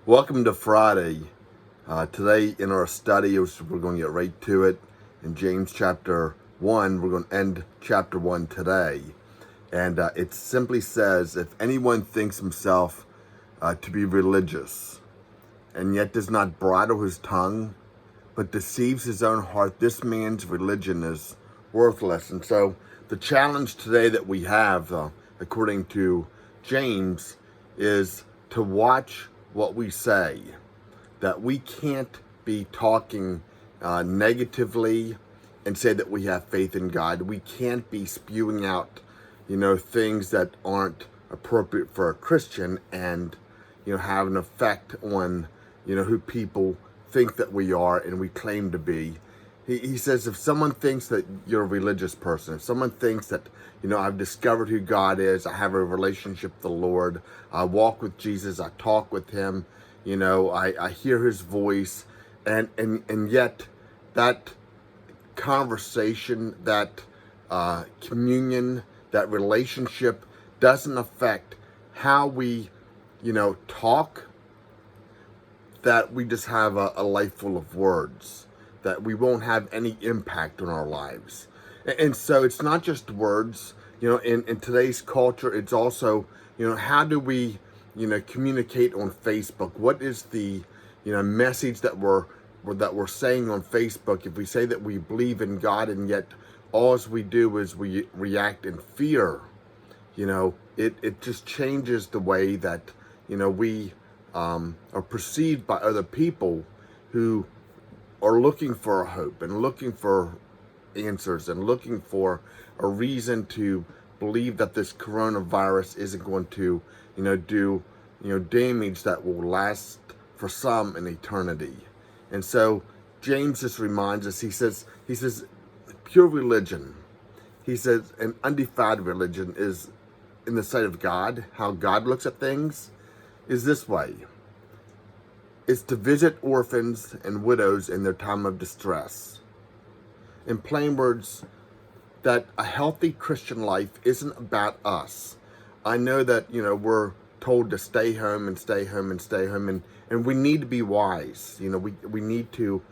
Welcome to Friday. Today in our study, we're going to get right to it. In James chapter 1, we're going to end chapter 1 today. And it simply says, if anyone thinks himself to be religious and yet does not bridle his tongue, but deceives his own heart, this man's religion is worthless. And so the challenge today that we have, according to James, is to watch what we say, that we can't be talking negatively and say that we have faith in God. We can't be spewing out, things that aren't appropriate for a Christian and, have an effect on, who people think that we are and we claim to be. He says, if someone thinks that you're a religious person, if someone thinks that, I've discovered who God is, I have a relationship with the Lord, I walk with Jesus, I talk with him, I hear his voice, and yet that conversation, that communion, that relationship doesn't affect how we, talk, that we just have a life full of words, that we won't have any impact on our lives. And so it's not just words, in today's culture, it's also, how do we, communicate on Facebook? What is the, message that we're saying on Facebook? If we say that we believe in God and yet all we do is we react in fear, it just changes the way that, we are perceived by other people who are looking for a hope and looking for answers and looking for a reason to believe that this coronavirus isn't going to, do, damage that will last for some an eternity. And so James just reminds us, he says, pure religion, he says, an undefiled religion is in the sight of God, how God looks at things, is this way. It's to visit orphans and widows in their time of distress. In plain words, that a healthy Christian life isn't about us. I know that, we're told to stay home and stay home and stay home, and we need to be wise. We need to,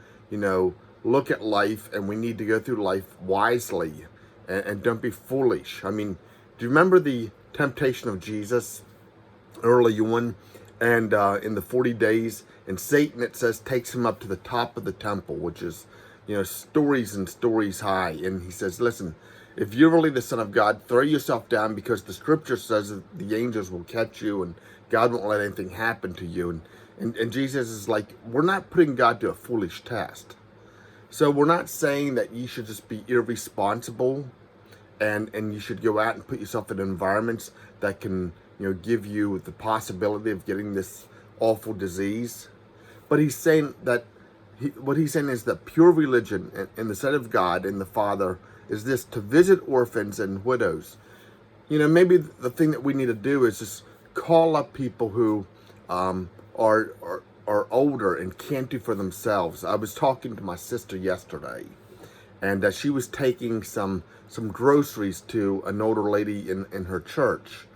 look at life, and we need to go through life wisely and don't be foolish. I mean, do you remember the temptation of Jesus early on, and in the 40 days, and Satan, it says, takes him up to the top of the temple, which is, stories and stories high. And he says, listen, if you're really the Son of God, throw yourself down, because the scripture says that the angels will catch you and God won't let anything happen to you. And Jesus is like, we're not putting God to a foolish test. So we're not saying that you should just be irresponsible and you should go out and put yourself in environments that can, give you the possibility of getting this awful disease. But he's saying that, what he's saying is that pure religion in the sight of God and the Father is this: to visit orphans and widows. Maybe the thing that we need to do is just call up people who are older and can't do for themselves. I was talking to my sister yesterday, and she was taking some groceries to an older lady in her church.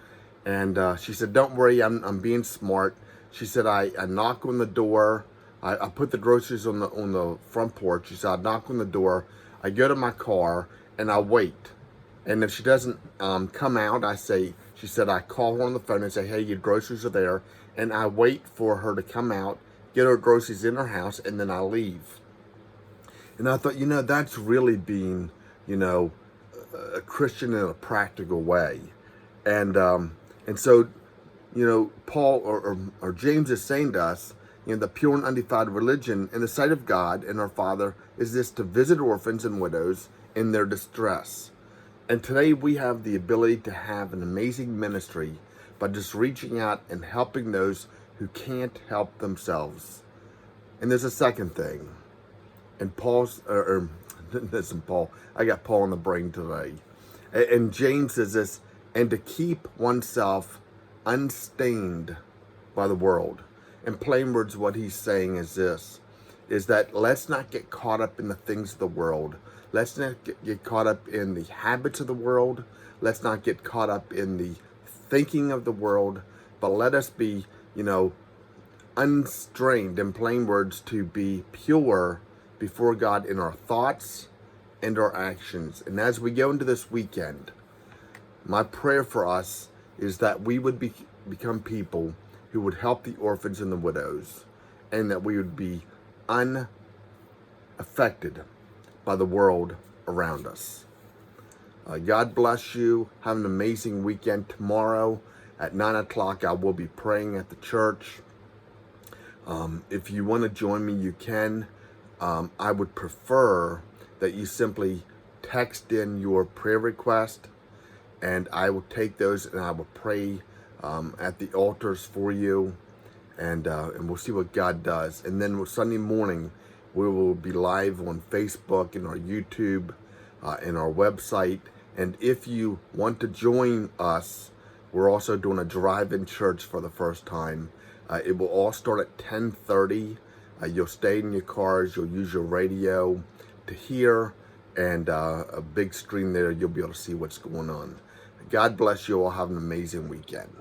And she said, don't worry, I'm being smart. She said, I knock on the door. I put the groceries on the front porch. She said, I knock on the door. I go to my car and I wait. And if she doesn't come out, she said, I call her on the phone and say, hey, your groceries are there. And I wait for her to come out, get her groceries in her house, and then I leave. And I thought, that's really being, a Christian in a practical way. And so, Paul or James is saying to us, the pure and undefiled religion in the sight of God and our Father is this: to visit orphans and widows in their distress. And today we have the ability to have an amazing ministry by just reaching out and helping those who can't help themselves. And there's a second thing. And listen, Paul, I got Paul on the brain today. And James says this: and to keep oneself unstained by the world. In plain words, what he's saying is this, is that let's not get caught up in the things of the world. Let's not get caught up in the habits of the world. Let's not get caught up in the thinking of the world, but let us be, unstrained, in plain words, to be pure before God in our thoughts and our actions. And as we go into this weekend, my prayer for us is that we would become people who would help the orphans and the widows, and that we would be unaffected by the world around us. God bless you. Have an amazing weekend. Tomorrow at 9 o'clock, I will be praying at the church. If you want to join me, you can. I would prefer that you simply text in your prayer request, and I will take those and I will pray at the altars for you, and we'll see what God does. And then Sunday morning, we will be live on Facebook and our YouTube and our website. And if you want to join us, we're also doing a drive-in church for the first time. It will all start at 10:30. You'll stay in your cars. You'll use your radio to hear, and a big screen there. You'll be able to see what's going on. God bless you all. Have an amazing weekend.